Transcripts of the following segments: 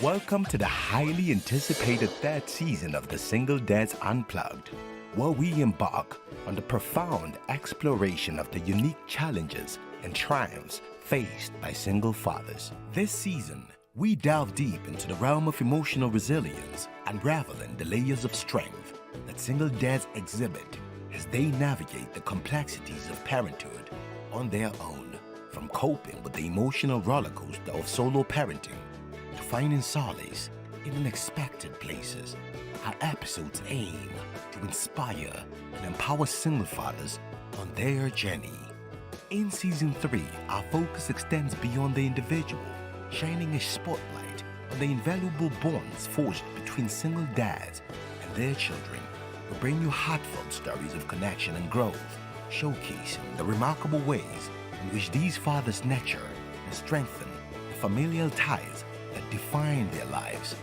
Welcome to the highly anticipated third season of the Single Dads Unplugged, where we embark on the profound exploration of the unique challenges and triumphs faced by single fathers. This season, we delve deep into the realm of emotional resilience, unraveling the layers of strength that single dads exhibit as they navigate the complexities of parenthood on their own, from coping with the emotional rollercoaster of solo parenting to finding solace in unexpected places. Our episodes aim to inspire and empower single fathers on their journey. In Season 3, our focus extends beyond the individual, shining a spotlight on the invaluable bonds forged between single dads and their children. We bring you heartfelt stories of connection and growth, showcasing the remarkable ways in which these fathers nurture and strengthen the familial ties that define their lives.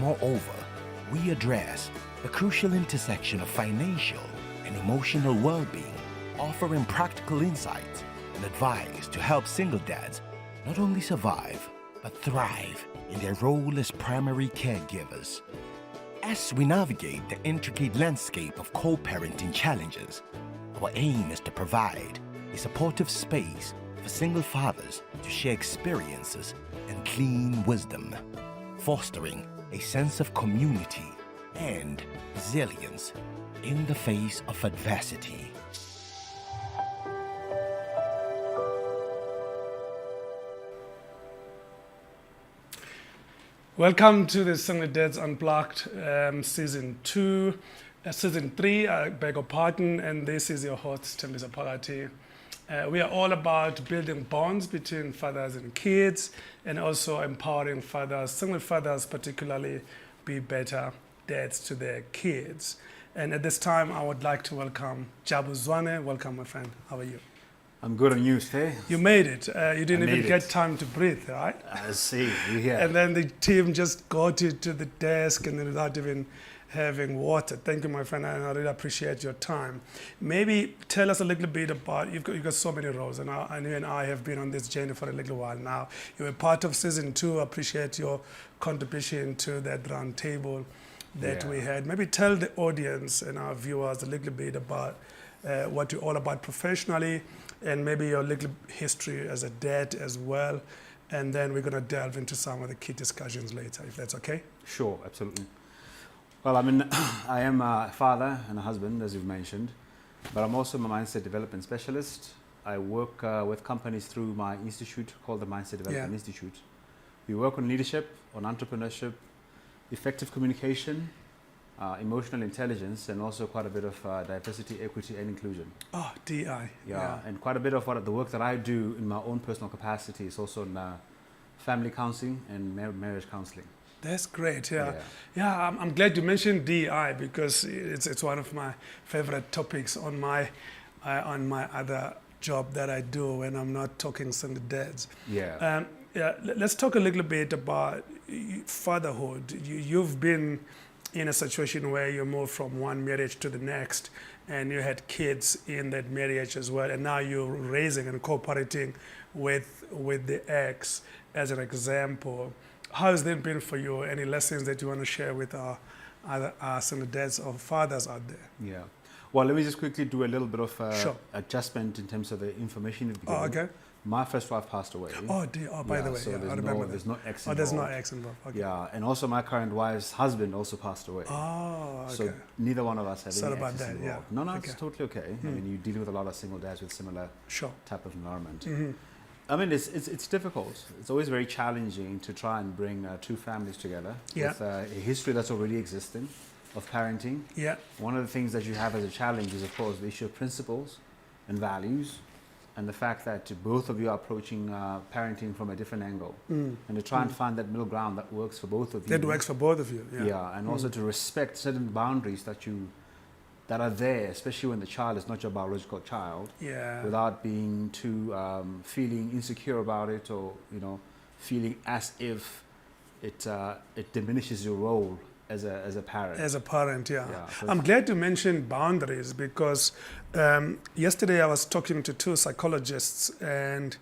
Moreover, we address the crucial intersection of financial and emotional well-being, offering practical insights and advice to help single dads not only survive, but thrive in their role as primary caregivers. As we navigate the intricate landscape of co-parenting challenges, our aim is to provide a supportive space for single fathers to share experiences and glean wisdom, fostering a sense of community and resilience in the face of adversity. Welcome to the Single Dads Unplugged Season 3, I beg your pardon, and this is your host, Sthe Phakathi. We are all about building bonds between fathers and kids, and also empowering fathers, single fathers particularly, be better dads to their kids. And at this time, I would like to welcome Jabu Zwane. Welcome, my friend. How are you? I'm good on you, Sthe. You made it. You didn't even get time to breathe, right? I see. We're here. And then the team just got you to the desk and then without even having water. Thank you, my friend, and I really appreciate your time. Maybe tell us a little bit about, you've got so many roles, and you and I have been on this journey for a little while now. You were part of Season 2. I appreciate your contribution to that round table that we had. Maybe tell the audience and our viewers a little bit about what you're all about professionally, and maybe your little history as a dad as well. And then we're going to delve into some of the key discussions later, if that's okay? Sure, absolutely. Well, I am a father and a husband, as you've mentioned, but I'm also a mindset development specialist. I work with companies through my institute called the Mindset Development Institute. We work on leadership, on entrepreneurship, effective communication, emotional intelligence, and also quite a bit of diversity, equity, and inclusion. Oh, DI. Yeah, and quite a bit of the work that I do in my own personal capacity is also in family counseling and marriage counseling. That's great. Yeah. I'm glad you mentioned DI because it's one of my favorite topics on my other job that I do when I'm not talking single dads. Let's talk a little bit about fatherhood. You've been in a situation where you moved from one marriage to the next, and you had kids in that marriage as well, and now you're raising and cooperating with the ex as an example. How has that been for you? Any lessons that you want to share with our other single dads or fathers out there? Yeah. Well, let me just quickly do a little bit of adjustment in terms of the information you've given. Oh, okay. My first wife passed away. Oh, dear. Oh, by the way, so I remember there's no ex involved. Oh, there's no ex involved. Okay. Yeah, and also my current wife's husband also passed away. Oh, okay. So neither one of us have Sorry any about exes that, involved. yeah. No, it's totally okay. I mean, you deal with a lot of single dads with similar type of environment. I mean, it's difficult. It's always very challenging to try and bring two families together with a history that's already existing of parenting. Yeah. One of the things that you have as a challenge is, of course, the issue of principles and values, and the fact that both of you are approaching parenting from a different angle, and to try and find that middle ground that works for both of you. That works for both of you. Yeah, and also to respect certain boundaries that are there, especially when the child is not your biological child, without being too feeling insecure about it, or feeling as if it diminishes your role as a parent. As a parent, I'm glad you mentioned boundaries because yesterday I was talking to two psychologists, and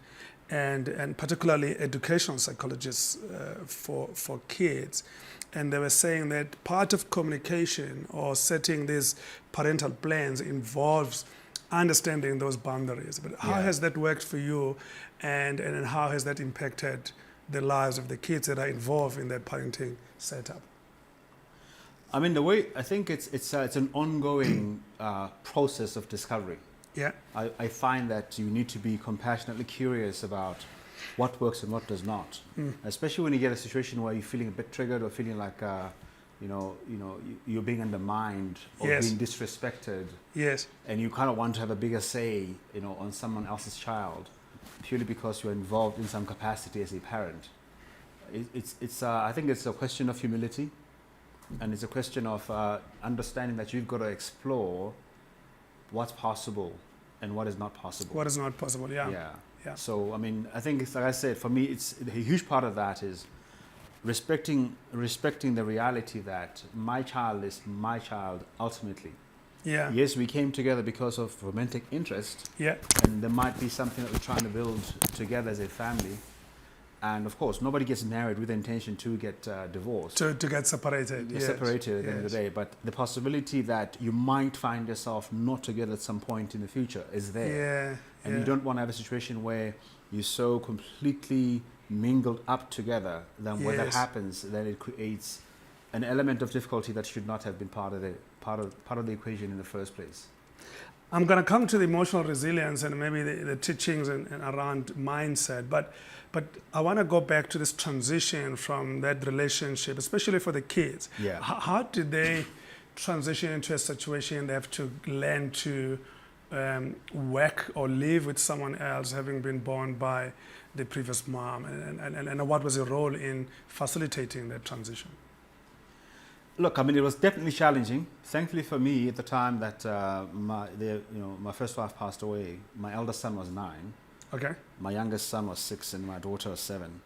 and particularly educational psychologists for kids. And they were saying that part of communication or setting these parental plans involves understanding those boundaries. But how has that worked for you, and how has that impacted the lives of the kids that are involved in that parenting setup? I mean, the way I think it's an ongoing process of discovery. Yeah. I find that you need to be compassionately curious about what works and what does not, especially when you get a situation where you're feeling a bit triggered or feeling like you're being undermined or being disrespected. Yes. And you kind of want to have a bigger say, on someone else's child, purely because you're involved in some capacity as a parent. I think it's a question of humility, and it's a question of understanding that you've got to explore what's possible and what is not possible. What is not possible, yeah. Yeah. So, I mean, I think, like I said, for me, it's a huge part of that is respecting the reality that my child is my child ultimately. Yeah. Yes, we came together because of romantic interest. Yeah. And there might be something that we're trying to build together as a family. And of course, nobody gets married with the intention to get divorced. To get separated. Separated at the end of the day. But the possibility that you might find yourself not together at some point in the future is there. Yeah. And you don't want to have a situation where you're so completely mingled up together, then when that happens, then it creates an element of difficulty that should not have been part of the equation in the first place. I'm going to come to the emotional resilience and maybe the teachings and around mindset, but I want to go back to this transition from that relationship, especially for the kids. Yeah. How did they transition into a situation they have to learn to work or live with someone else, having been born by the previous mom, and what was your role in facilitating that transition? Look, I mean, it was definitely challenging. Thankfully for me, at the time that my first wife passed away, my eldest son was 9. Okay. My youngest son was 6, and my daughter was 7.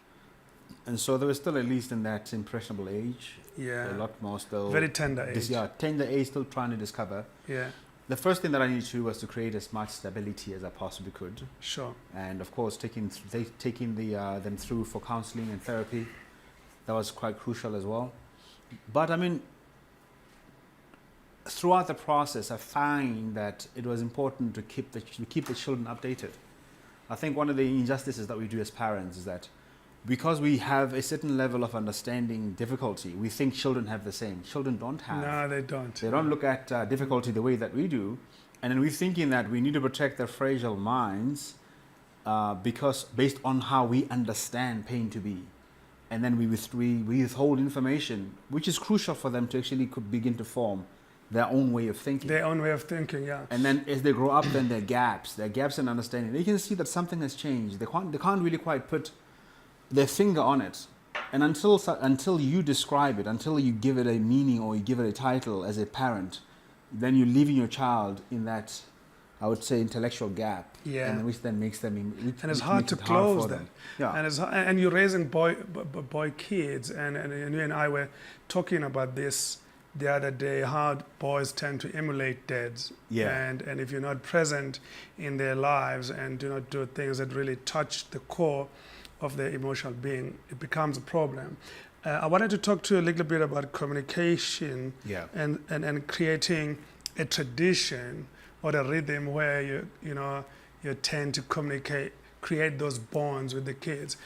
And so they were still at least in that impressionable age. Yeah. A lot more still. Very tender age. Tender age, still trying to discover. Yeah. The first thing that I needed to do was to create as much stability as I possibly could. Sure. And of course, taking them through for counseling and therapy, that was quite crucial as well. But I mean, throughout the process, I find that it was important to keep the children updated. I think one of the injustices that we do as parents is that because we have a certain level of understanding difficulty, we think children have the same. Children don't have. No, they don't. They don't look at difficulty the way that we do. And then we're thinking that we need to protect their fragile minds because based on how we understand pain to be. And then we withhold information, which is crucial for them to actually begin to form their own way of thinking. Their own way of thinking, yeah. And then as they grow up, then there are gaps in understanding. They can see that something has changed. They can't really quite put their finger on it. And until you describe it, until you give it a meaning or you give it a title as a parent, then you're leaving your child in that, I would say, intellectual gap. Yeah. And which then makes them... and it's hard to close that. Yeah. And you're raising boy kids, and you and I were talking about this the other day, how boys tend to emulate dads. Yeah. And if you're not present in their lives and do not do things that really touch the core of their emotional being, it becomes a problem. I wanted to talk to you a little bit about communication and creating a tradition or a rhythm where you tend to communicate, create those bonds with the kids.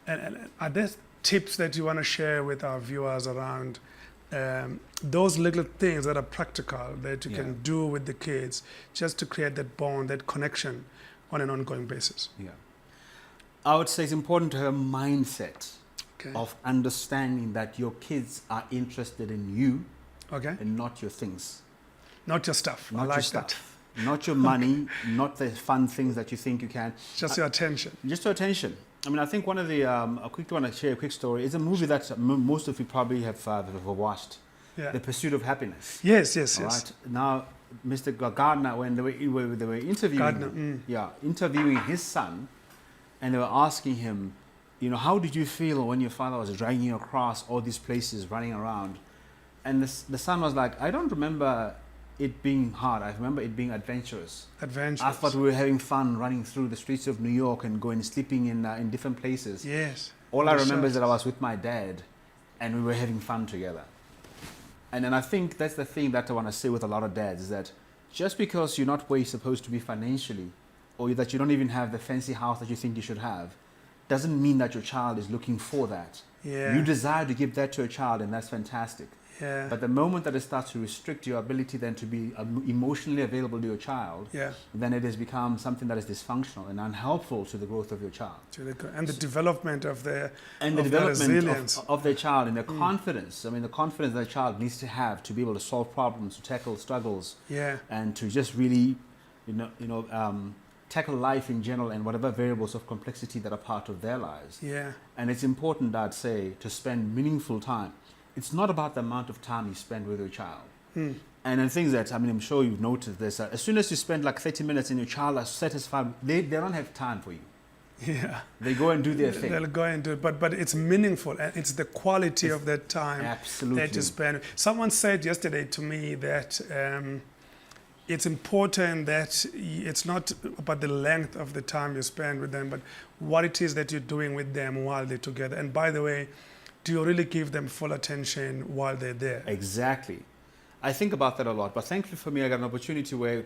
And are there tips that you want to share with our viewers around those little things that are practical that you can do with the kids just to create that bond, that connection on an ongoing basis? Yeah. I would say it's important to have a mindset of understanding that your kids are interested in you and not your things. Not your stuff. Not your stuff. Not your money, not the fun things that you think you can. Just your attention. Just your attention. I mean, I think one of the, I quickly want to share a quick story. It's a movie that most of you probably have watched. Yeah. The Pursuit of Happiness. Yes. Right. Now, Mr. Gardner, when they were interviewing interviewing his son, and they were asking him, how did you feel when your father was dragging you across all these places, running around? And the son was like, I don't remember it being hard. I remember it being adventurous. Adventurous. I thought we were having fun running through the streets of New York and going sleeping in different places. Yes. All I The remember is that I shelters. was with my dad and we were having fun together. And then I think that's the thing that I want to say with a lot of dads is that just because you're not where you're supposed to be financially, or that you don't even have the fancy house that you think you should have, doesn't mean that your child is looking for that. Yeah. You desire to give that to a child, and that's fantastic. Yeah. But the moment that it starts to restrict your ability then to be emotionally available to your child, Yeah. then it has become something that is dysfunctional and unhelpful to the growth of your child. And the development of their And the of their development resilience. of their child and their confidence. I mean, the confidence that a child needs to have to be able to solve problems, to tackle struggles, Yeah. and to just really, tackle life in general and whatever variables of complexity that are part of their lives. Yeah. And it's important, I'd say, to spend meaningful time. It's not about the amount of time you spend with your child. Hmm. And the things that, I mean, I'm sure you've noticed this, as soon as you spend like 30 minutes and your child is satisfied, they don't have time for you. Yeah. They go and do their thing. They'll go and do it, but it's meaningful, and it's the quality of that time Absolutely. that you spend. Someone said yesterday to me that it's important that it's not about the length of the time you spend with them, but what it is that you're doing with them while they're together. And by the way, do you really give them full attention while they're there? Exactly. I think about that a lot, but thankfully for me, I got an opportunity where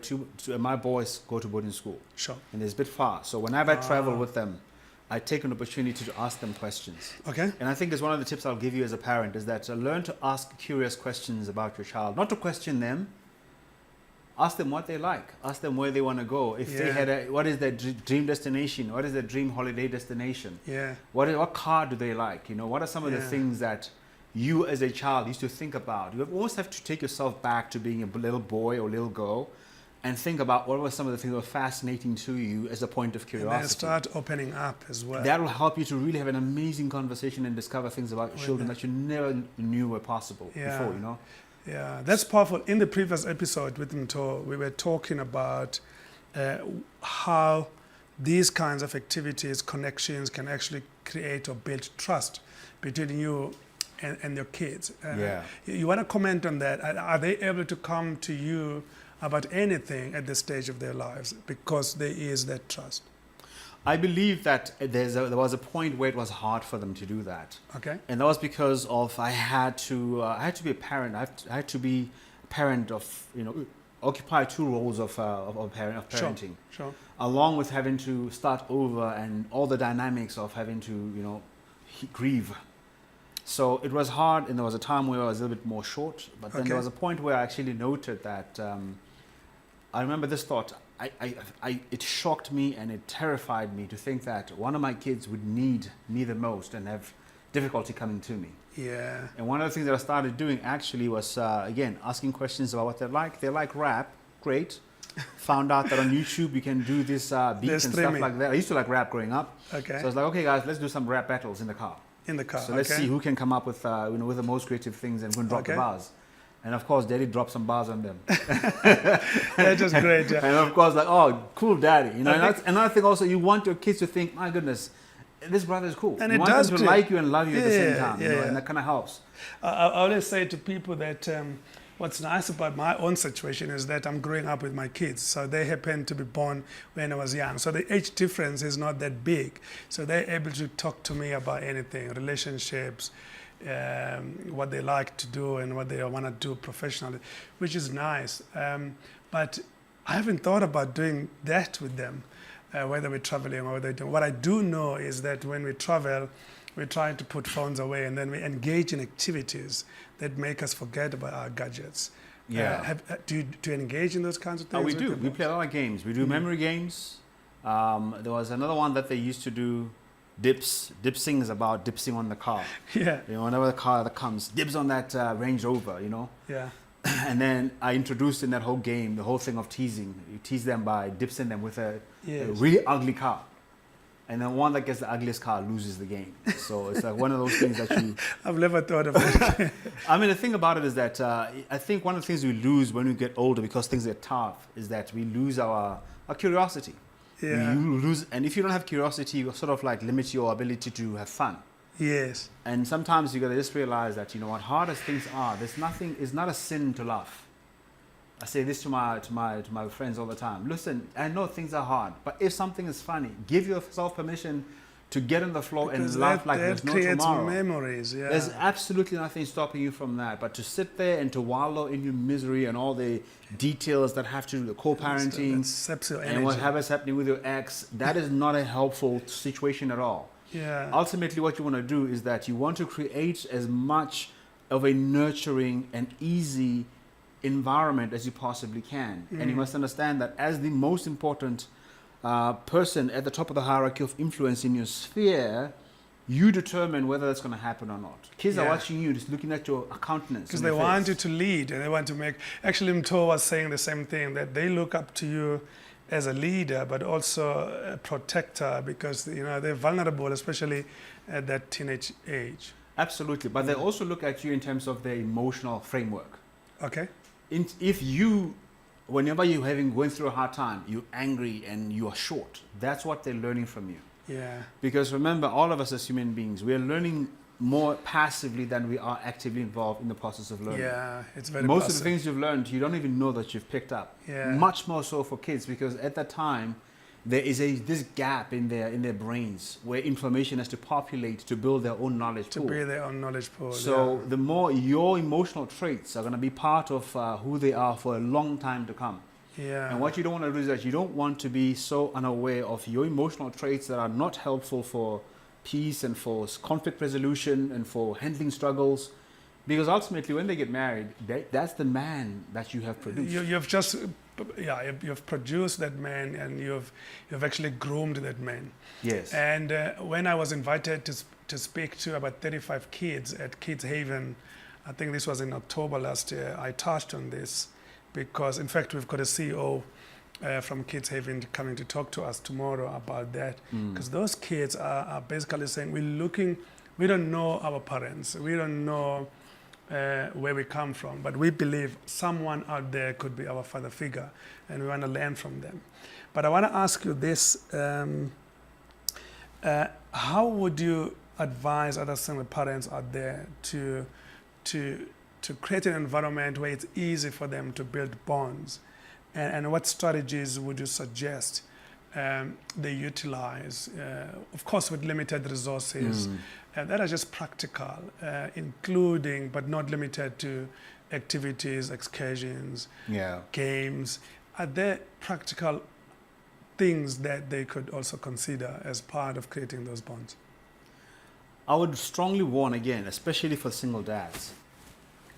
my boys go to boarding school, Sure. and it's a bit far. So whenever I travel with them, I take an opportunity to ask them questions. Okay. And I think it's one of the tips I'll give you as a parent is that learn to ask curious questions about your child, not to question them. Ask them what they like. Ask them where they want to go. If they Yeah. had what is their dream destination? What is their dream holiday destination? Yeah. What car do they like? What are some of the Yeah. things that you as a child used to think about? You almost have to take yourself back to being a little boy or little girl and think about what were some of the things that were fascinating to you as a point of And curiosity. then start opening up as well. That will help you to really have an amazing conversation and discover things about your children that you never knew were possible Yeah. before, Yeah, that's powerful. In the previous episode with Mto, we were talking about how these kinds of activities, connections, can actually create or build trust between you and your kids. Yeah. You want to comment on that? Are they able to come to you about anything at this stage of their lives because there is that trust? I believe that there was a point where it was hard for them to do that. Okay. And that was because of I had to be a parent. I had to be a parent of, occupy two roles of parenting. Sure. Along with having to start over and all the dynamics of having to, grieve. So it was hard, and there was a time where I was a little bit more short. But then there was a point where I actually noted that I remember this thought. It shocked me and it terrified me to think that one of my kids would need me the most and have difficulty coming to me. Yeah. And one of the things that I started doing actually was, again, asking questions about what they like. They like rap. Great. Found out that on YouTube you can do this beats and stuff like that. I used to like rap growing up. Okay. So I was like, okay, guys, let's do some rap battles in the car. In the car. So let's see who can come up with, with the most creative things and go and drop the bars. And of course, Daddy dropped some bars on them. That was great. Yeah. And of course, like, oh, cool, Daddy. And another thing also, you want your kids to think, my goodness, this brother is cool. And you it want does them to too. like you and love you at the same time. Yeah. And that kind of helps. I always say to people that what's nice about my own situation is that I'm growing up with my kids. So they happen to be born when I was young. So the age difference is not that big. So they're able to talk to me about anything, relationships, what they like to do and what they want to do professionally, which is nice. But I haven't thought about doing that with them, whether we're traveling or whether what I do know is that when we travel, we try to put phones away and then we engage in activities that make us forget about our gadgets. Yeah. Do you engage in those kinds of things? We with do. your We boys? play a lot of games. We do memory games. There was another one that they used to do, dips. Dipsing is about dipsing on the car. Yeah. Whenever the car that comes, dibs on that Range Rover, Yeah. And then I introduced in that whole game the whole thing of teasing. You tease them by dipsing them with a really ugly car. And then one that gets the ugliest car loses the game. So it's like one of those things that you... I've never thought of it. I mean, the thing about it is that I think one of the things we lose when we get older because things get tough is that we lose our curiosity. Yeah. You lose, and if you don't have curiosity, you sort of like limit your ability to have fun. Yes. And sometimes you got to just realize that, hard as things are, it's not a sin to laugh. I say this to my friends all the time. Listen, I know things are hard, but if something is funny, give yourself permission to get on the floor Because and laugh like there's no creates tomorrow. memories, yeah. There's absolutely nothing stopping you from that. But to sit there and to wallow in your misery and all the details that have to do with co-parenting and whatever's happening with your ex, that is not a helpful situation at all. Yeah. Ultimately, what you want to do is that you want to create as much of a nurturing and easy environment as you possibly can. And you must understand that as the most important person at the top of the hierarchy of influence in your sphere, you determine whether that's going to happen or not. Kids are watching you, just looking at your countenance. Because they want you to lead and they want to make... Actually, Mto was saying the same thing, that they look up to you as a leader, but also a protector, because they're vulnerable, especially at that teenage age. Absolutely, but they also look at you in terms of their emotional framework. Okay. If you, whenever you're going through a hard time, you're angry and you are short, that's what they're learning from you. Yeah. Because remember, all of us as human beings, we are learning more passively than we are actively involved in the process of learning. Yeah, it's very Most passive. of the things you've learned, you don't even know that you've picked up. Yeah. Much more so for kids, because at that time, there is this gap in their brains where information has to populate to build their own knowledge pool. To build their own knowledge pool. So the more your emotional traits are going to be part of who they are for a long time to come. Yeah. And what you don't want to do is that you don't want to be so unaware of your emotional traits that are not helpful for peace and for conflict resolution and for handling struggles. Because ultimately, when they get married, that's the man that you have produced. You've produced that man, and you've actually groomed that man. Yes. And when I was invited to speak to about 35 kids at Kids Haven, I think this was in October last year, I touched on this because, in fact, we've got a CEO from Kids Haven coming to talk to us tomorrow about that. Because those kids are basically saying, we don't know our parents, we don't know where we come from, but we believe someone out there could be our father figure, and we want to learn from them. But I want to ask you this, how would you advise other single parents out there to create an environment where it's easy for them to build bonds, and what strategies would you suggest they utilize, of course with limited resources, that are just practical, including but not limited to activities, excursions, games. Are there practical things that they could also consider as part of creating those bonds? I would strongly warn again, especially for single dads,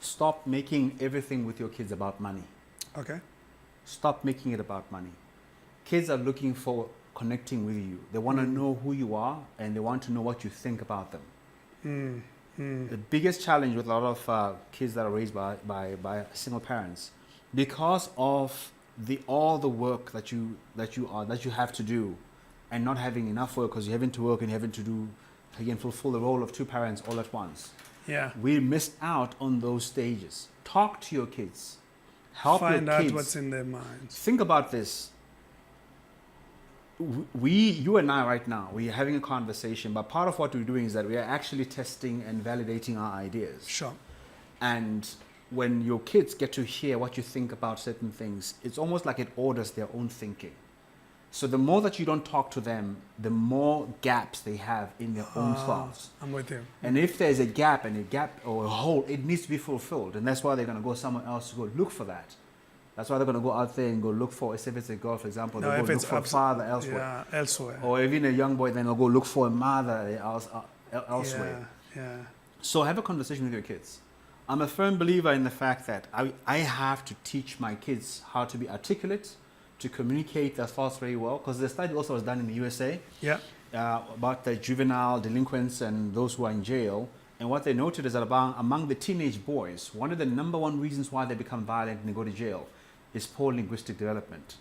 stop making everything with your kids about money. Okay. Stop making it about money. Kids are looking for connecting with you. They want to know who you are, and they want to know what you think about them. The biggest challenge with a lot of kids that are raised by single parents, because of all the work that you have to do, and not having enough work because you're having to work and you're having to do, again, fulfill the role of two parents all at once. Yeah. We missed out on those stages. Talk to your kids. Help your kids. Find out what's in their minds. Think about this. You and I right now, we are having a conversation, but part of what we're doing is that we are actually testing and validating our ideas. Sure. And when your kids get to hear what you think about certain things, it's almost like it orders their own thinking. So the more that you don't talk to them, the more gaps they have in their own selves. I'm with you. And if there's a gap or a hole, it needs to be fulfilled. And that's why they're going to go somewhere else to go look for that. That's why they're going to go out there and go look for, if it's a girl, for example, they'll go look for a father elsewhere. Yeah, elsewhere. Or even a young boy, then they'll go look for a mother elsewhere. Yeah. So have a conversation with your kids. I'm a firm believer in the fact that I have to teach my kids how to be articulate, to communicate their thoughts very well, because the study also was done in the USA about the juvenile delinquents and those who are in jail. And what they noted is that among the teenage boys, one of the number one reasons why they become violent and they go to jail is poor linguistic development.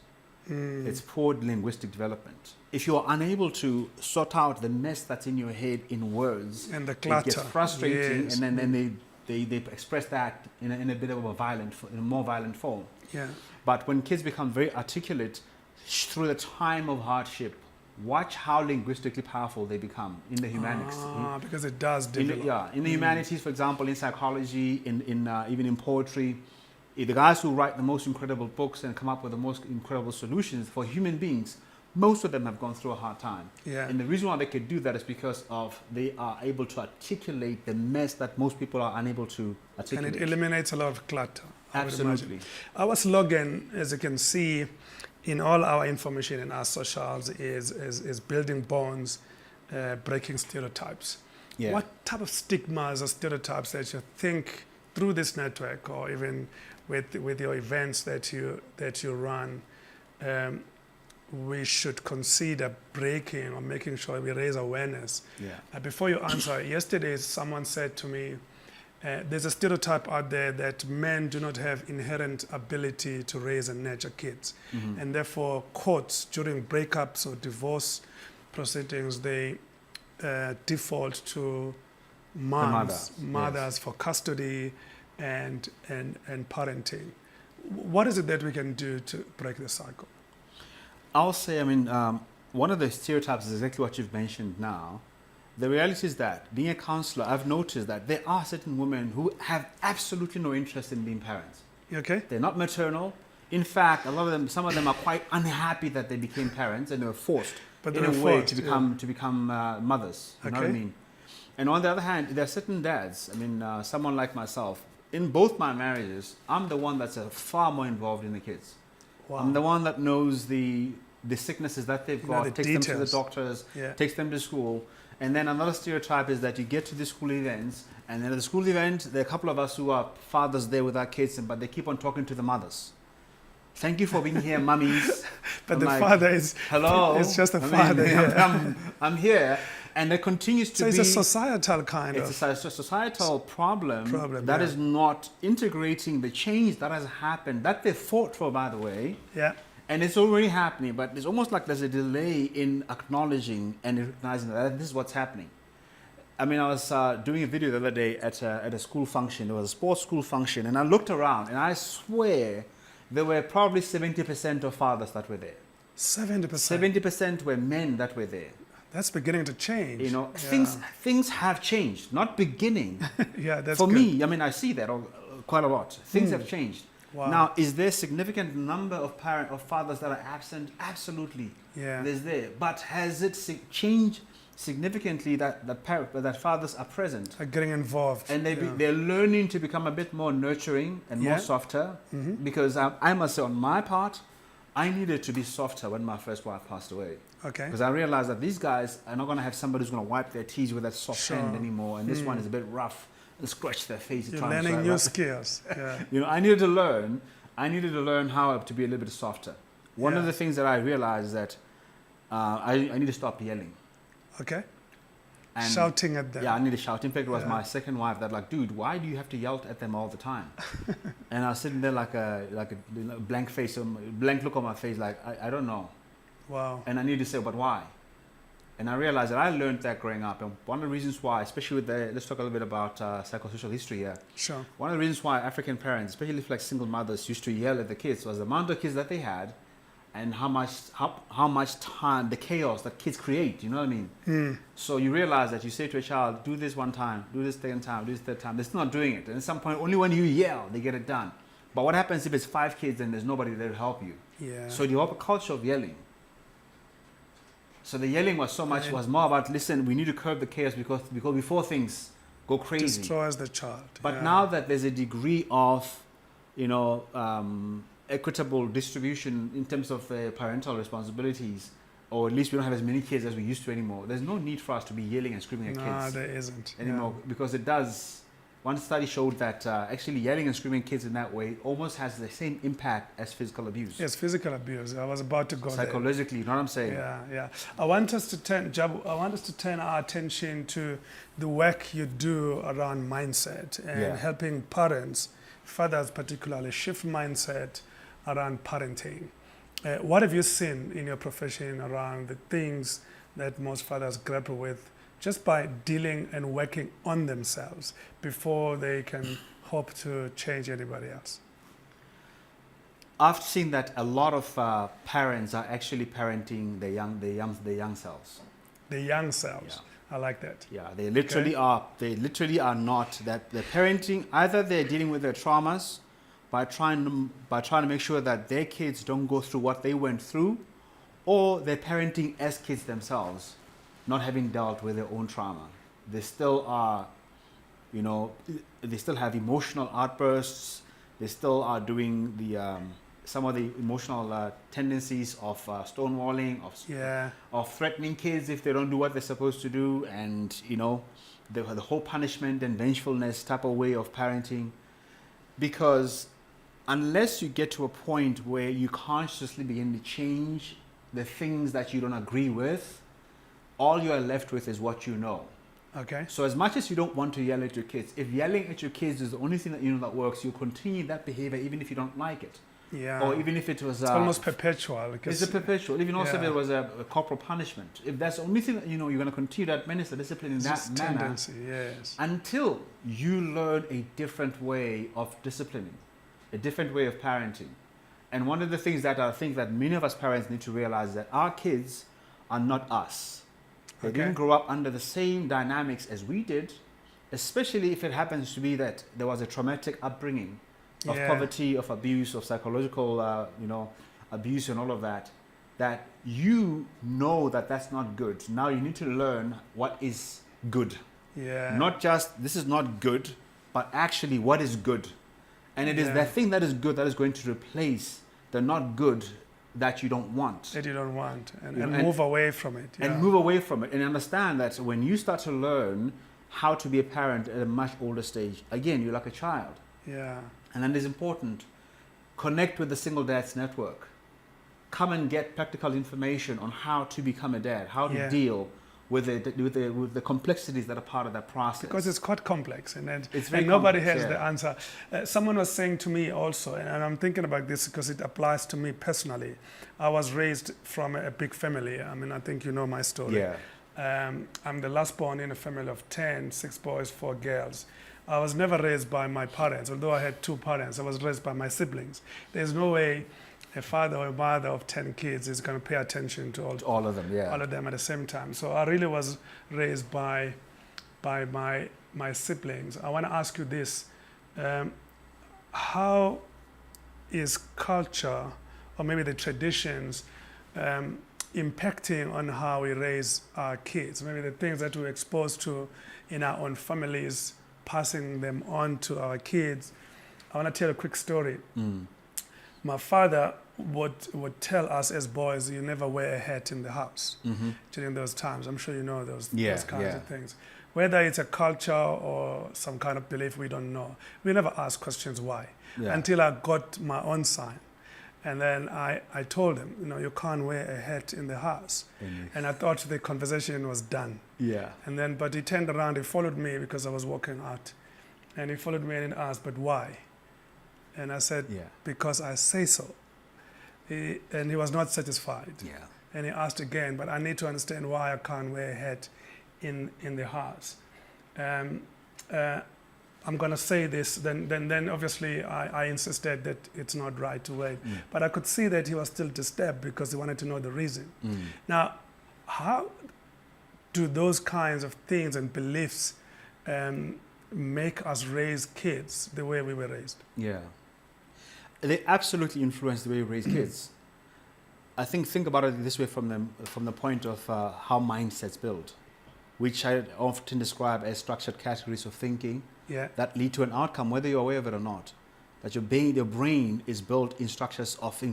It's poor linguistic development. If you are unable to sort out the mess that's in your head in words, and the clutter, it gets frustrating, and then they express that in a bit of a more violent form. Yeah. But when kids become very articulate through the time of hardship, watch how linguistically powerful they become in the humanities. Because it does develop. In the humanities, for example, in psychology, even in poetry, the guys who write the most incredible books and come up with the most incredible solutions for human beings, most of them have gone through a hard time. Yeah. And the reason why they could do that is because of they are able to articulate the mess that most people are unable to articulate. And it eliminates a lot of clutter. I would imagine. Absolutely. Our slogan, as you can see in all our information in our socials, is building bonds, breaking stereotypes. Yeah. What type of stigmas or stereotypes that you think through this network, or even with your events that you run, we should consider breaking or making sure we raise awareness? Yeah. Before you answer, yesterday someone said to me, there's a stereotype out there that men do not have inherent ability to raise and nurture kids. Mm-hmm. And therefore courts during breakups or divorce proceedings, they default to mothers yes. for custody and parenting. What is it that we can do to break the cycle? I'll say, one of the stereotypes is exactly what you've mentioned now. The reality is that, being a counselor, I've noticed that there are certain women who have absolutely no interest in being parents. Okay. They're not maternal. In fact, some of them are quite unhappy that they became parents and they were forced to become mothers. You know what I mean? And on the other hand, there are certain dads. Someone like myself, in both my marriages, I'm the one that's far more involved in the kids. Wow. I'm the one that knows the sicknesses that they've got, takes them to the doctors, takes them to school. And then another stereotype is that you get to the school events, and then at the school event, there are a couple of us who are fathers there with our kids, but they keep on talking to the mothers. Thank you for being here, mummies. But father is, hello. It's just a father. I'm here. And there continues to be... So it's a societal It's a societal problem that is not integrating the change that has happened, that they fought for, by the way. Yeah. And it's already happening, but it's almost like there's a delay in acknowledging and recognizing that this is what's happening. I was doing a video the other day at a school function. It was a sports school function, and I looked around, and I swear there were probably 70% of fathers that were there. 70%? 70% were men that were there. That's beginning to change. Things have changed, not beginning. Yeah, that's For good. me, I see that quite a lot. Things have changed. Wow. Now, is there a significant number of fathers that are absent? Absolutely. Yeah. There's there. But has it changed significantly that fathers are present? Are getting involved. And they're learning to become a bit more nurturing and more softer. Mm-hmm. Because I must say, on my part, I needed to be softer when my first wife passed away. Okay. Because I realized that these guys are not going to have somebody who's going to wipe their teeth with that soft hand anymore. And this one is a bit rough. And scratch their face. You're learning new skills. Yeah. I needed to learn how to be a little bit softer. One of the things that I realized is that I need to stop yelling. Okay. And shouting at them. Yeah, I need to shout. In fact, it was my second wife that dude, why do you have to yell at them all the time? And I was sitting there like a blank face, blank look on my face, like I don't know. Wow. And I need to say, but why? And I realized that I learned that growing up. And one of the reasons why, especially let's talk a little bit about psychosocial history here. Sure. One of the reasons why African parents, especially single mothers, used to yell at the kids was the amount of kids that they had and how much time, the chaos that kids create, you know what I mean? Mm. So you realize that you say to a child, do this one time, do this second time, do this third time. They're still not doing it. And at some point, only when you yell, they get it done. But what happens if it's 5 kids and there's nobody there to help you? Yeah. So you develop a culture of yelling. So the yelling was more about, listen, we need to curb the chaos because before things go crazy. Destroys the child. But now that there's a degree of, equitable distribution in terms of parental responsibilities, or at least we don't have as many kids as we used to anymore, there's no need for us to be yelling and screaming at kids. No, there isn't. Anymore, because it does. One study showed that actually yelling and screaming at kids in that way almost has the same impact as physical abuse. Yes, physical abuse. I was about to go psychologically, you know what I'm saying? Yeah. I want us to turn our attention to the work you do around mindset and helping parents, fathers particularly, shift mindset around parenting. What have you seen in your profession around the things that most fathers grapple with just by dealing and working on themselves before they can hope to change anybody else? I've seen that a lot of parents are actually parenting the young selves. The young selves. Yeah. I like that. Yeah, they literally are. They literally are not that. They're parenting. Either they're dealing with their traumas, by trying to make sure that their kids don't go through what they went through, or they're parenting as kids themselves, not having dealt with their own trauma. They still are, they still have emotional outbursts. They still are doing the some of the emotional tendencies of stonewalling, of threatening kids if they don't do what they're supposed to do, and the whole punishment and vengefulness type of way of parenting. Because unless you get to a point where you consciously begin to change the things that you don't agree with, all you are left with is what you know. Okay. So as much as you don't want to yell at your kids, if yelling at your kids is the only thing that you know that works, you'll continue that behavior even if you don't like it. Yeah. Or even if it was... It's almost perpetual. It's a perpetual. Even also if it was a corporal punishment. If that's the only thing that you're going to continue to administer discipline in that manner, tendency, yes. until you learn a different way of disciplining, a different way of parenting. And one of the things that I think that many of us parents need to realize is that our kids are not us. They didn't grow up under the same dynamics as we did, especially if it happens to be that there was a traumatic upbringing of poverty, of abuse, of psychological, abuse and all of that, that that's not good. Now you need to learn what is good. Yeah. Not just, this is not good, but actually what is good. And it is that thing that is good that is going to replace the not good that you don't want. That you don't want. And move away from it. And move away from it. And understand that when you start to learn how to be a parent at a much older stage, again, you're like a child. Yeah. And then it's important, connect with the Single Dads network. Come and get practical information on how to become a dad, how to deal with the complexities that are part of that process. Because it's quite complex, and very nobody complex, has the answer. Someone was saying to me also, and I'm thinking about this because it applies to me personally. I was raised from a big family. I mean, I think you know my story. Yeah. I'm the last born in a family of 10, 6 boys, 4 girls. I was never raised by my parents, although I had 2 parents. I was raised by my siblings. There's no way a father or a mother of 10 kids is going to pay attention to all of them, all of them at the same time. So I really was raised by my siblings. I want to ask you this: how is culture, or maybe the traditions, impacting on how we raise our kids? Maybe the things that we're exposed to in our own families, passing them on to our kids. I want to tell a quick story. My father would tell us as boys, you never wear a hat in the house during those times. I'm sure you know those kinds of things. Whether it's a culture or some kind of belief, we don't know. We never ask questions why, until I got my own son. And then I told him, you can't wear a hat in the house. And I thought the conversation was done. Yeah. And then, but he turned around, he followed me because I was walking out. And he followed me and asked, but why? And I said, because I say so. And he was not satisfied. Yeah. And he asked again, but I need to understand why I can't wear a hat in the house. I'm going to say this, then obviously I insisted that it's not right to wear it. But I could see that he was still disturbed because he wanted to know the reason. Now, how do those kinds of things and beliefs make us raise kids the way we were raised? Yeah. They absolutely influence the way we raise kids. I think about it this way from the point of how mindsets build, which I often describe as structured categories of thinking that lead to an outcome, whether you're aware of it or not. That your brain is built in structures of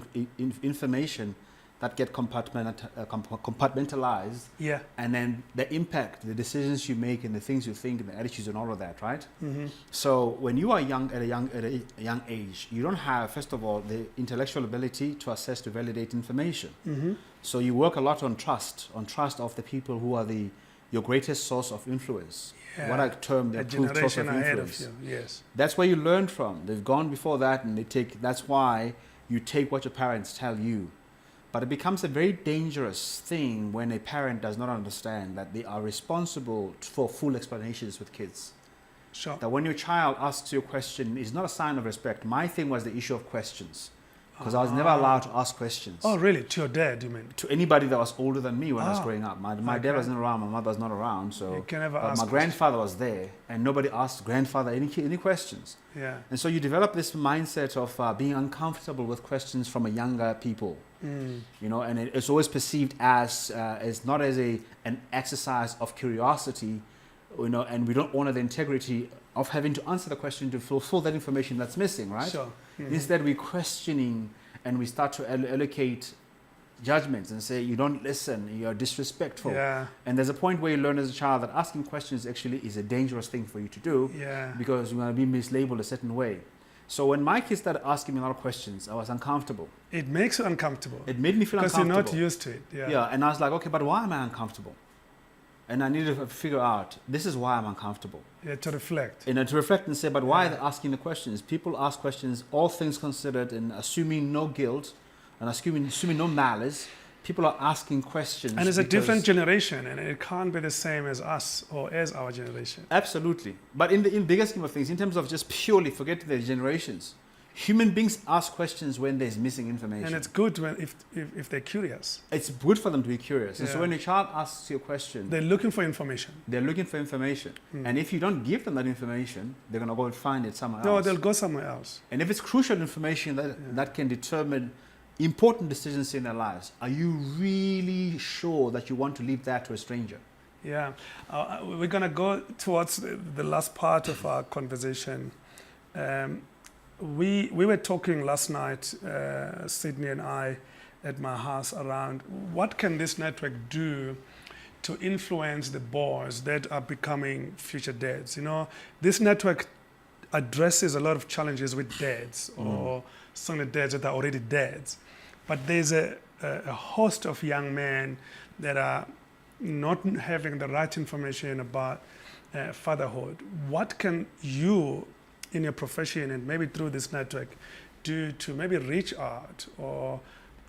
information that get compartmentalized, and then the impact, the decisions you make, and the things you think, and the attitudes, and all of that, right? So when you are young, at a young age, you don't have, first of all, the intellectual ability to assess, to validate information. So you work a lot on trust of the people who are your greatest source of influence. What I term the true source of influence. That's where you learn from. They've gone before that, and that's why you take what your parents tell you. But it becomes a very dangerous thing when a parent does not understand that they are responsible for full explanations with kids. That when your child asks you a question, it's not a sign of respect. My thing was the issue of questions. because I was never allowed to ask questions. Oh, really? To your dad, you mean? To anybody that was older than me when I was growing up. My dad okay. wasn't around, my mother was not around, so You can never but ask my grandfather was there, and nobody asked grandfather any questions. Yeah. And so you develop this mindset of being uncomfortable with questions from a younger people, you know, and it's always perceived as not as an exercise of curiosity, you know, and we don't honor the integrity of having to answer the question to fulfill that information that's missing, right? Sure. Instead, we're questioning and we start to allocate judgments and say, you don't listen, you're disrespectful. Yeah. And there's a point where you learn as a child that asking questions actually is a dangerous thing for you to do Yeah. because you're going to be mislabeled a certain way. So when my kids started asking me a lot of questions, I was uncomfortable. It makes you uncomfortable. It made me feel because uncomfortable. you're not used to it. Yeah. Yeah, and I was like, okay, but why am I uncomfortable? And I needed to figure out, this is why I'm uncomfortable. Yeah, to reflect. And to reflect and say, but why are they asking the questions? People ask questions, all things considered, and assuming no guilt and assuming no malice. People are asking questions. And it's a different generation, and it can't be the same as us or as our generation. Absolutely. But in the bigger scheme of things, in terms of just purely forget the generations, human beings ask questions when there's missing information. And it's good when if they're curious. It's good for them to be curious. And so Yeah. when a child asks you a question, They're looking for information. they're looking for information. And if you don't give them that information, they're going to go and find it somewhere No, else. they'll go somewhere else. And if it's crucial information that can determine important decisions in their lives, are you really sure that you want to leave that to a stranger? Yeah. We're going to go towards the last part of our conversation. We were talking last night, Sydney and I, at my house around what can this network do to influence the boys that are becoming future dads. You know, this network addresses a lot of challenges with dads or single dads that are already dads. But there's a host of young men that are not having the right information about fatherhood. What can you, in your profession and maybe through this network, do to maybe reach out or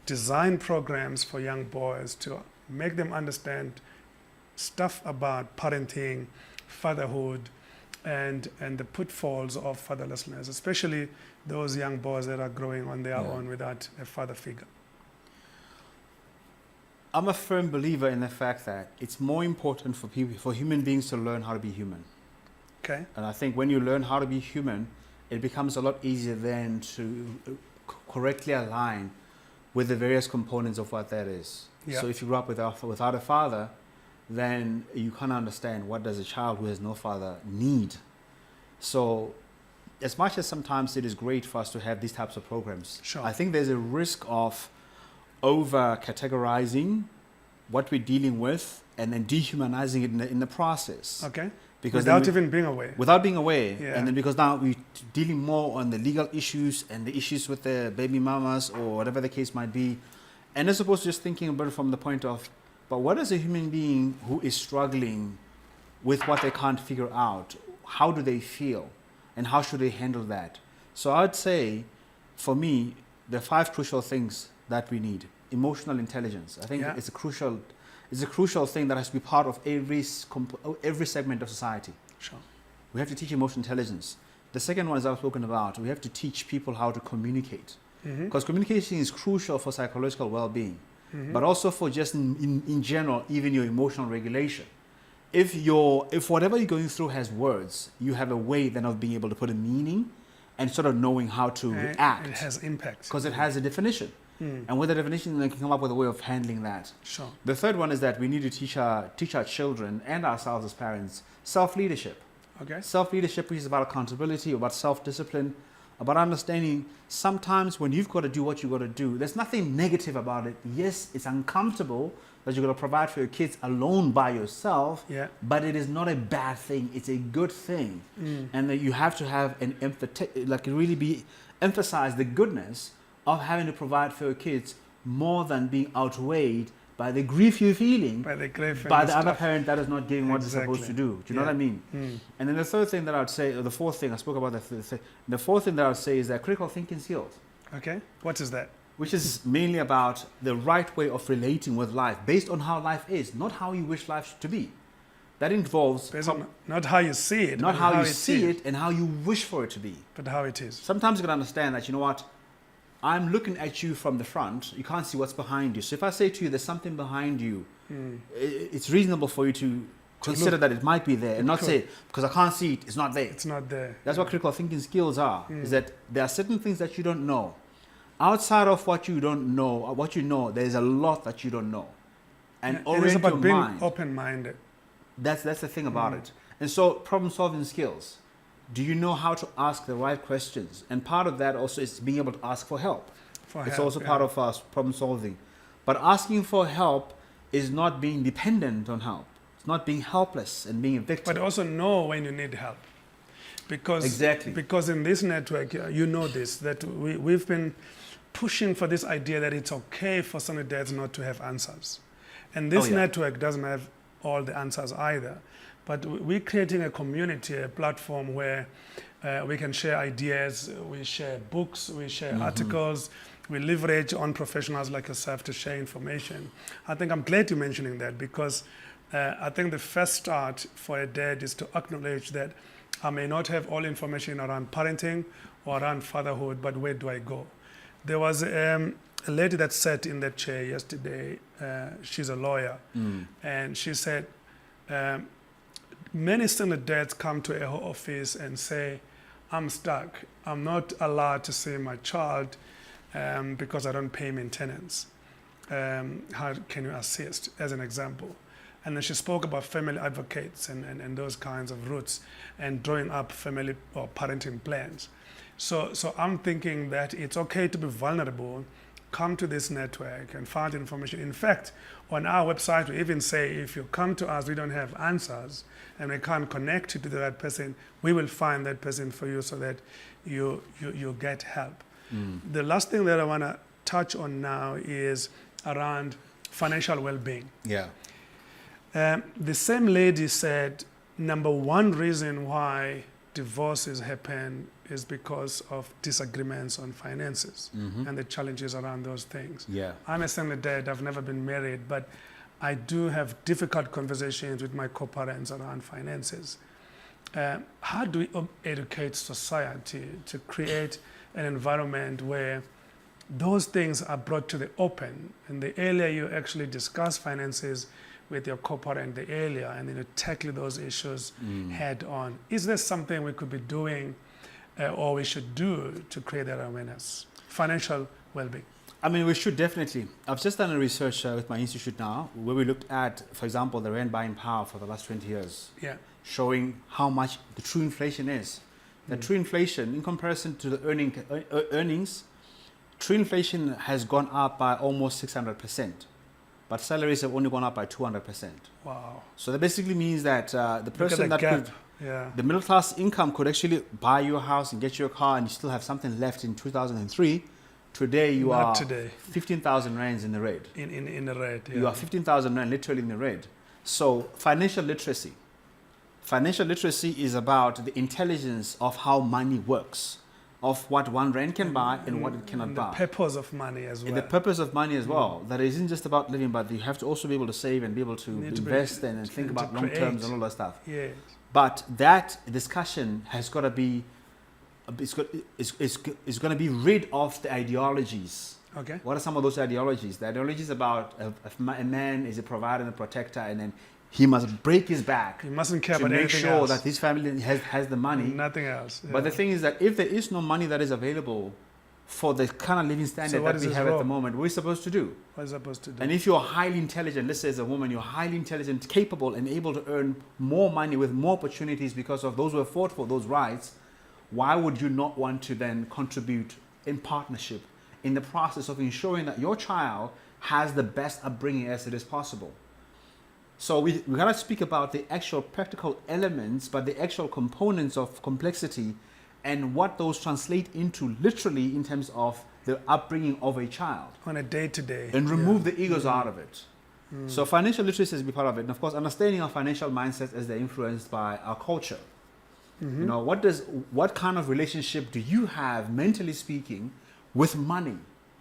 design programs for young boys to make them understand stuff about parenting, fatherhood, and the pitfalls of fatherlessness, especially those young boys that are growing on their own without a father figure? I'm a firm believer in the fact that it's more important for human beings to learn how to be human. Okay. And I think when you learn how to be human, it becomes a lot easier then to correctly align with the various components of what that is. Yeah. So if you grew up without a father, then you can't understand what does a child who has no father need. So as much as sometimes it is great for us to have these types of programs, Sure. I think there's a risk of over categorizing what we're dealing with and then dehumanizing it in the process. Okay. Because Without even being aware. without being aware, Yeah. and then because now we're dealing more on the legal issues and the issues with the baby mamas or whatever the case might be, and as opposed to just thinking about it from the point of, but what is a human being who is struggling with what they can't figure out? How do they feel? And how should they handle that? So I'd say, for me, there are 5 crucial things that we need. Emotional intelligence. I think Yeah. it's a crucial thing that has to be part of every segment of society. Sure. We have to teach emotional intelligence. The second one is I've spoken about. We have to teach people how to communicate. Because communication is crucial for psychological well-being, but also for just in general, even your emotional regulation. If whatever you're going through has words, you have a way then of being able to put a meaning and sort of knowing how to react. It has impact. Because it has a definition. And with the definition, they can come up with a way of handling that. Sure. The third one is that we need to teach our children and ourselves as parents self-leadership. Okay. Self-leadership is about accountability, about self-discipline, about understanding sometimes when you've got to do what you've got to do, there's nothing negative about it. Yes, it's uncomfortable that you're going to provide for your kids alone by yourself, Yeah. but it is not a bad thing. It's a good thing. And that you have to have emphasize the goodness of having to provide for your kids more than being outweighed by the grief you're feeling By the grief and by the the other stuff. parent that is not giving what it's supposed to Exactly. do. Do you know what I mean? And then the third thing that I would say, or the fourth thing, I spoke about the fourth thing that I would say is that critical thinking skills, Okay. What is that? which is mainly about the right way of relating with life based on how life is, not how you wish life to be. That involves Based on not how you see it, not but how you it see is, it and how you wish for it to be. but how it is. Sometimes you can understand that, you know what, I'm looking at you from the front. You can't see what's behind you. So if I say to you, there's something behind you, it's reasonable for you to consider that it might be there and not say, because I can't see it, it's not there. It's not there. That's what critical thinking skills are, is that there are certain things that you don't know. Outside of what you don't know, or what you know, there's a lot that you don't know. And it's about your being mind. open-minded. That's the thing about it. And so problem-solving skills. Do you know how to ask the right questions? And part of that also is being able to ask for help. It's also part of problem-solving. But asking for help is not being dependent on help. It's not being helpless and being a victim. But also know when you need help. Because in this network, you know this, that we've been pushing for this idea that it's okay for single dads not to have answers. And this network doesn't have all the answers either. But we're creating a community, a platform where we can share ideas, we share books, we share articles, we leverage on professionals like yourself to share information. I think I'm glad you're mentioning that, because I think the first start for a dad is to acknowledge that I may not have all information around parenting or around fatherhood, but where do I go? There was a lady that sat in that chair yesterday. She's a lawyer, and she said, many single dads come to her office and say, I'm stuck. I'm not allowed to see my child because I don't pay maintenance. How can you assist, as an example? And then she spoke about family advocates and those kinds of routes and drawing up family or parenting plans. So I'm thinking that it's okay to be vulnerable, come to this network and find information. In fact, on our website, we even say, if you come to us, we don't have answers and we can't connect you to the right person, we will find that person for you so that you get help. The last thing that I want to touch on now is around financial well-being. Yeah. The same lady said, number one reason why divorces happen is because of disagreements on finances and the challenges around those things. Yeah. I'm a single dad, I've never been married, but I do have difficult conversations with my co-parents around finances. How do we educate society to create an environment where those things are brought to the open, and the earlier you actually discuss finances with your co-parent, the earlier, and then you tackle those issues head on? Is there something we could be doing or we should do to create that awareness, financial well-being? I mean, we should definitely. I've just done a research with my institute now, where we looked at, for example, the rand buying power for the last 20 years, showing how much the true inflation is. The true inflation, in comparison to the earnings, true inflation has gone up by almost 600%, but salaries have only gone up by 200%. Wow. So that basically means that the person that gap. could, the middle class income could actually buy you a house and get you a car, and you still have something left in 2003. Today you Not are today. 15,000 rands in the red. In the red, You are 15,000 rand literally in the red. So financial literacy. Financial literacy is about the intelligence of how money works, of what 1 rand can buy and what it cannot buy. The purpose of money as well. The purpose of money as well. That it isn't just about living, but you have to also be able to save and be able to invest and think about long terms and all that stuff. Yes. But that discussion has got to be, it's going to be rid of the ideologies. Okay. What are some of those ideologies? The ideologies about a man is a provider and a protector, and then he must break his back. He mustn't care about to make anything sure else. that his family has the money. Nothing else. But the thing is that if there is no money that is available for the kind of living standard that we have at the moment, what are we supposed to do? What are we supposed to do? And if you're highly intelligent, let's say as a woman, you're highly intelligent, capable, and able to earn more money with more opportunities because of those who have fought for those rights, why would you not want to then contribute in partnership in the process of ensuring that your child has the best upbringing as it is possible? So we gotta speak about the actual practical elements, but the actual components of complexity and what those translate into literally in terms of the upbringing of a child. On a day-to-day. And remove the egos out of it. So financial literacy has to be part of it. And of course, understanding our financial mindsets as they're influenced by our culture. You know, what kind of relationship do you have, mentally speaking, with money?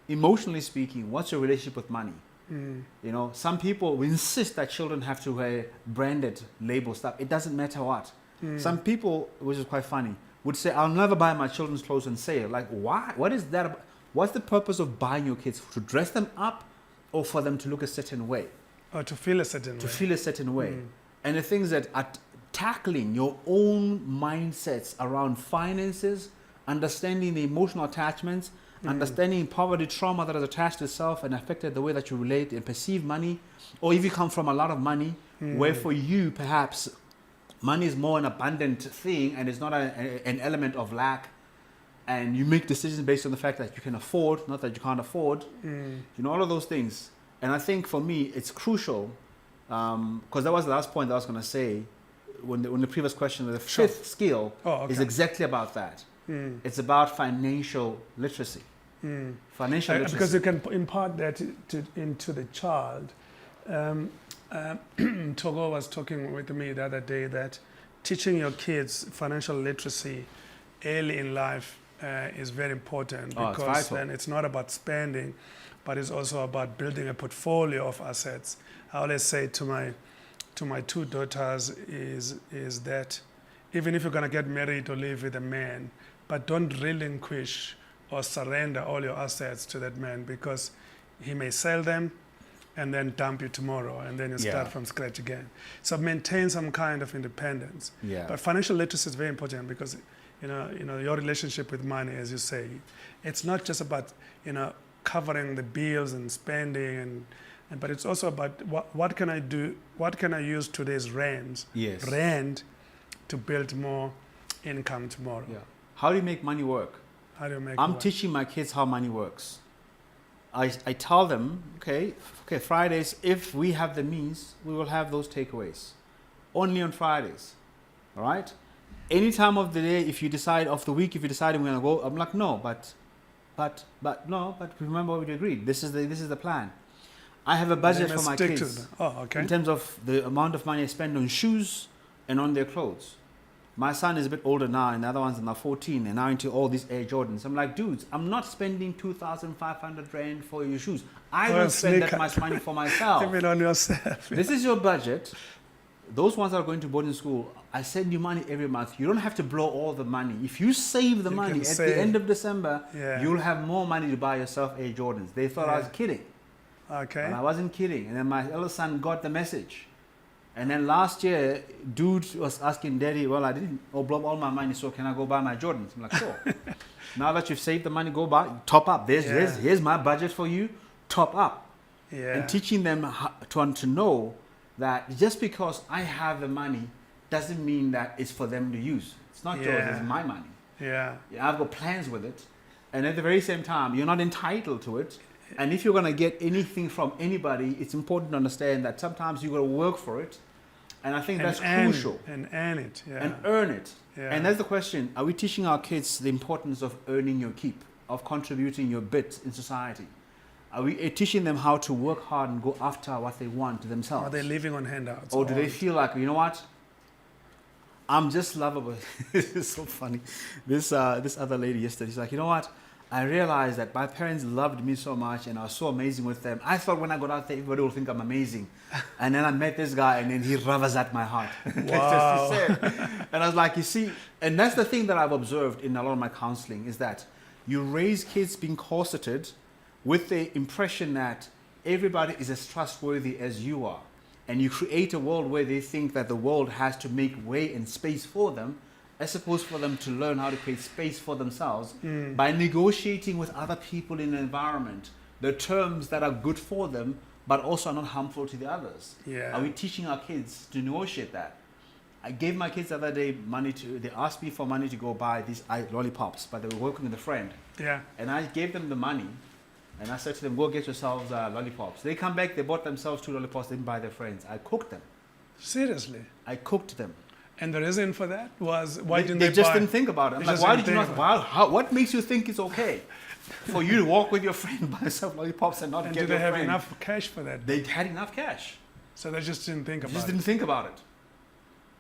Emotionally speaking, what's your relationship with money? You know, some people insist that children have to wear branded label stuff. It doesn't matter what. Some people, which is quite funny, would say, I'll never buy my children's clothes on sale. Like, why? What is that about? what's the purpose of buying your kids? To dress them up or for them to look a certain way? Or to feel a certain way. To feel a certain way. And the things that are tackling your own mindsets around finances, understanding the emotional attachments, understanding poverty trauma that has attached itself and affected the way that you relate and perceive money, or if you come from a lot of money, where for you perhaps money is more an abundant thing and it's not an element of lack, and you make decisions based on the fact that you can afford, not that you can't afford, all of those things. And I think for me it's crucial, because that was the last point that I was going to say when the previous question, the fifth skill is exactly about that. It's about financial literacy. Financial literacy. Because you can impart that into the child. Togo was talking with me the other day that teaching your kids financial literacy early in life is very important, because then it's not about spending, but it's also about building a portfolio of assets. I always say to my two daughters is that even if you're going to get married or live with a man, but don't relinquish or surrender all your assets to that man, because he may sell them and then dump you tomorrow, and then you start from scratch again. So maintain some kind of independence. But financial literacy is very important, because your relationship with money, as you say, it's not just about covering the bills and spending, but it's also about what can I do? What can I use today's rand to build more income tomorrow? How do you make money work? How do you make? I'm teaching my kids how money works. I tell them, okay, Fridays, if we have the means, we will have those takeaways. Only on Fridays, all right? Any time of the day, if you decide, of the week, if you decide we're going to go, I'm like, no, but remember what we agreed. This is the plan. I have a budget for my kids in terms of the amount of money I spend on shoes and on their clothes. My son is a bit older now, and the other ones are now 14, and now into all these Air Jordans. I'm like, dudes, I'm not spending 2,500 rand for your shoes. I don't spend that much money for myself. Give it on yourself. This is your budget. Those ones that are going to boarding school, I send you money every month. You don't have to blow all the money. If you save the money at the end of December, you'll have more money to buy yourself Air Jordans. They thought I was kidding. Okay. And I wasn't kidding. And then my eldest son got the message. And then last year, dude was asking daddy, well, I didn't blow all my money, so can I go buy my Jordans? I'm like, sure. Now that you've saved the money, go buy, top up. Here's my budget for you, top up. And teaching them to know that just because I have the money doesn't mean that it's for them to use. It's not yours, it's my money. I've got plans with it. And at the very same time, you're not entitled to it. And if you're going to get anything from anybody, it's important to understand that sometimes you've got to work for it. And I think that's crucial. And earn it. And earn it. And that's the question. Are we teaching our kids the importance of earning your keep, of contributing your bit in society? Are we teaching them how to work hard and go after what they want themselves? Are they living on handouts? Or do they feel like, you know what? I'm just lovable. It's so funny. This other lady yesterday, she's like, you know what? I realized that my parents loved me so much and I was so amazing with them. I thought when I got out there, everybody will think I'm amazing. And then I met this guy and then he rubs at my heart. Wow. And I was like, you see, and that's the thing that I've observed in a lot of my counseling is that you raise kids being corseted with the impression that everybody is as trustworthy as you are. And you create a world where they think that the world has to make way and space for them, as opposed for them to learn how to create space for themselves by negotiating with other people in the environment, the terms that are good for them, but also are not harmful to the others. Are we teaching our kids to negotiate that? I gave my kids the other day they asked me for money to go buy these lollipops, but they were working with a friend. And I gave them the money, and I said to them, go get yourselves lollipops. They come back, they bought themselves 2 lollipops, they didn't buy their friends. I cooked them. Seriously? I cooked them. And the reason for that was why didn't they just didn't think about it. I'm like, why did you not? What makes you think it's okay for you to walk with your friend by yourself lollipops and not get your friend? And do they have enough cash for that? They had enough cash. So they just didn't think about it. Just didn't think about it.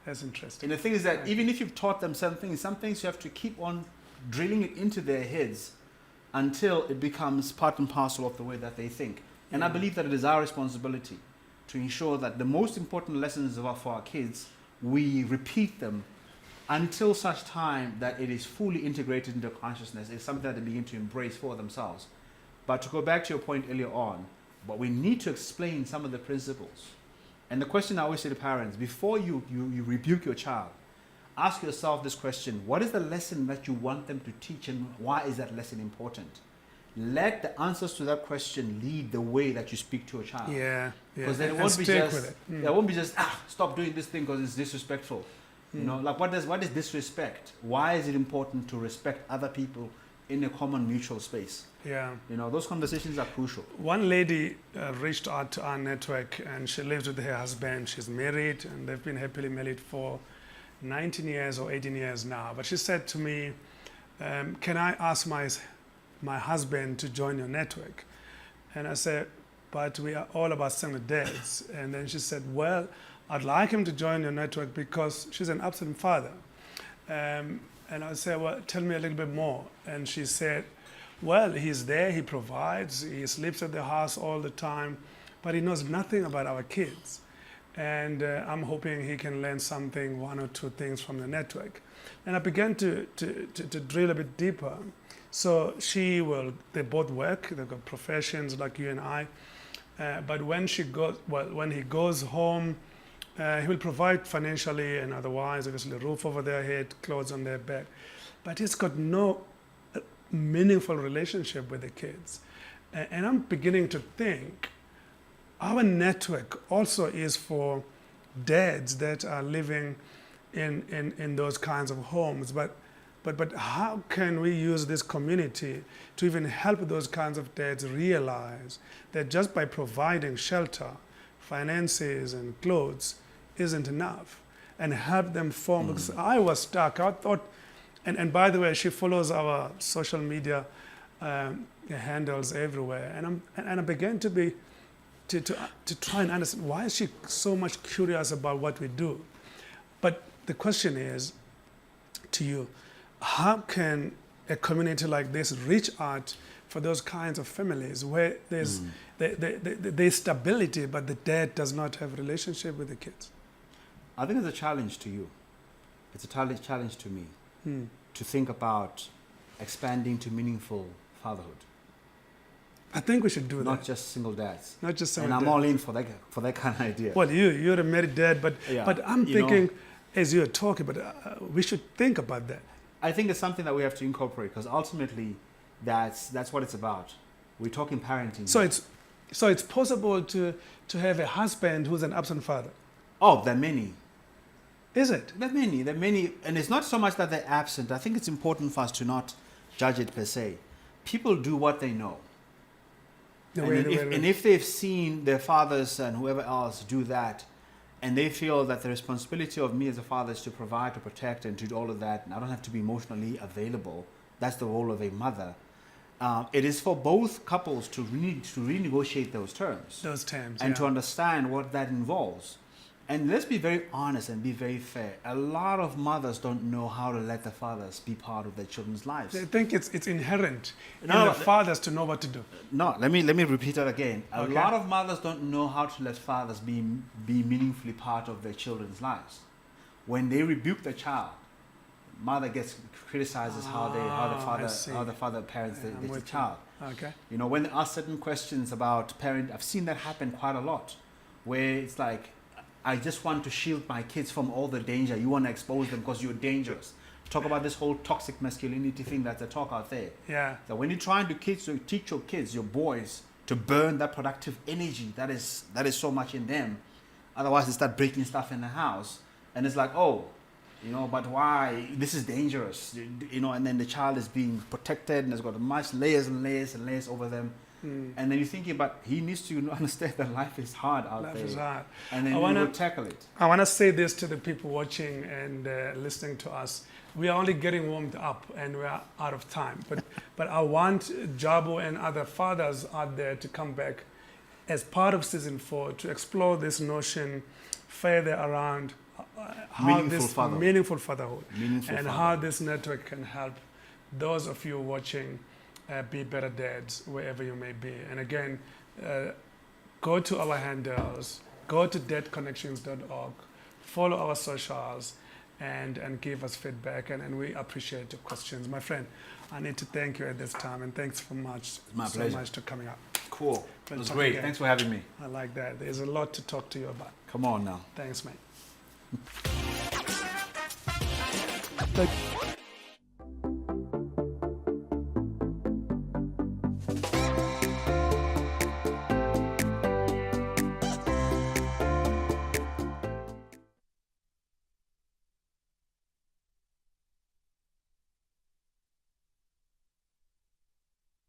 That's interesting. And the thing is that even if you've taught them some things you have to keep on drilling it into their heads until it becomes part and parcel of the way that they think. And I believe that it is our responsibility to ensure that the most important lessons for our kids, we repeat them until such time that it is fully integrated into consciousness. It's something that they begin to embrace for themselves. But to go back to your point earlier on, but we need to explain some of the principles. And the question I always say to parents, before you rebuke your child, ask yourself this question: what is the lesson that you want them to teach, and why is that lesson important? Let the answers to that question lead the way that you speak to a child. Yeah, Because then it and won't be stick just, with it. it won't be just, stop doing this thing because it's disrespectful. You know, like what is disrespect? Why is it important to respect other people in a common mutual space? Yeah. You know, those conversations are crucial. One lady reached out to our network, and she lives with her husband. She's married, and they've been happily married for 19 years or 18 years now. But she said to me, can I ask my husband to join your network? And I said, but we are all about single dads. And then she said, well, I'd like him to join your network because she's an absent father. And I said, well, tell me a little bit more. And she said, well, he's there, he provides, he sleeps at the house all the time, but he knows nothing about our kids. And I'm hoping he can learn something, one or two things from the network. And I began to drill a bit deeper. So they both work, they've got professions like you and I. But when he goes home, he will provide financially and otherwise, obviously, a roof over their head, clothes on their back. But he's got no meaningful relationship with the kids. And I'm beginning to think our network also is for dads that are living in those kinds of homes. But how can we use this community to even help those kinds of dads realize that just by providing shelter, finances, and clothes isn't enough, and help them form? Because I was stuck. I thought, and by the way, she follows our social media handles everywhere, and I began to try and understand why is she so much curious about what we do. But the question is to you, how can a community like this reach out for those kinds of families where there's stability, but the dad does not have a relationship with the kids? I think it's a challenge to you. It's a challenge to me to think about expanding to meaningful fatherhood. I think we should do that. Not just single dads. Not just single dads. dads. And I'm all in for that kind of idea. Well, you're a married dad, but I'm thinking, as you're talking, but we should think about that. I think it's something that we have to incorporate, because ultimately that's what it's about. We're talking parenting. So it's possible to have a husband who's an absent father? Oh, there are many. Is it? There are many. And it's not so much that they're absent. I think it's important for us to not judge it per se. People do what they know. And if they've seen their fathers and whoever else do that, and they feel that the responsibility of me as a father is to provide, to protect, and to do all of that, and I don't have to be emotionally available, that's the role of a mother. It is for both couples to renegotiate those terms. And to understand what that involves. And let's be very honest and be very fair. A lot of mothers don't know how to let the fathers be part of their children's lives. They think it's inherent in the fathers to know what to do. No, let me repeat that again. A lot of mothers don't know how to let fathers be meaningfully part of their children's lives. When they rebuke the child, mother criticizes how the father parents the child. Okay. You know, when they ask certain questions about parent, I've seen that happen quite a lot, where it's like, I just want to shield my kids from all the danger. You want to expose them because you're dangerous. Talk about this whole toxic masculinity thing that's a talk out there. Yeah. So when you're trying to teach your kids, your boys, to burn that productive energy that is so much in them, otherwise they start breaking stuff in the house, and it's like, but why? This is dangerous, and then the child is being protected and has got much layers and layers and layers over them. And then you're thinking, but he needs to understand that life is hard out there. Life is hard. And then you will tackle it. I want to say this to the people watching and listening to us. We are only getting warmed up and we are out of time. But I want Jabu and other fathers out there to come back as part of season 4 to explore this notion further around meaningful fatherhood. How this network can help those of you watching be better dads wherever you may be. And again, go to our handles, go to dadconnections.org, follow our socials, and give us feedback, and we appreciate your questions. My friend, I need to thank you at this time, and thanks so much for coming up. Cool. We'll It was talk great. again. Thanks for having me. I like that. There's a lot to talk to you about. Come on now. Thanks, mate. The